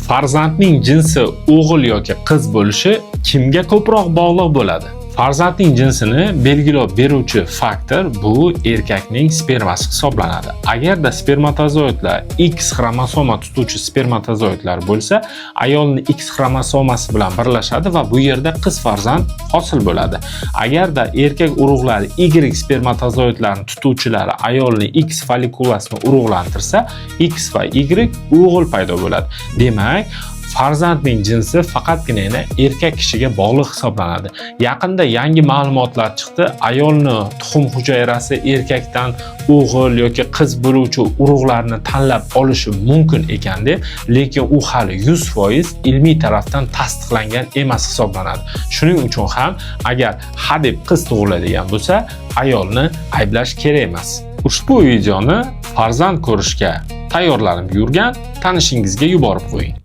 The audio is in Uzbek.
Farzandning jinsi o'g'il yoki qiz bo'lishi kimga ko'proq bog'liq bo'ladi? Farzandning jinsini belgilab beruvchi faktor bu erkakning spermasi hisoblanadi. Agarda spermatozoidlar X xromosoma tutuvchi spermatozoidlar bo'lsa, ayolning X xromosomasi bilan birlashadi va bu yerda qiz farzand hosil bo'ladi. Agarda erkak urug'lari Y spermatozoidlarni tutuvchilari ayolning X follikulasini urug'lantirsa, X va Y o'g'il paydo bo'ladi. Demak, farzandning jinsi faqatgina erkak kishiga bog'liq hisoblanadi. Yaqinda yangi ma'lumotlar chiqdi. Ayolni tuxum hujayrasi erkakdan o'g'il yoki qiz bo'luvchi urug'larni tanlab olishi mumkin ekan deb, lekin u hali 100% ilmiy tarafdan tasdiqlangan emas hisoblanadi. Shuning uchun ham agar hadeb qiz tug'iladigan bo'lsa, ayolni ayblash kerak emas. Ushbu videoni farzand ko'rishga tayyorlanib yurgan tanishingizga yuborib qo'ying.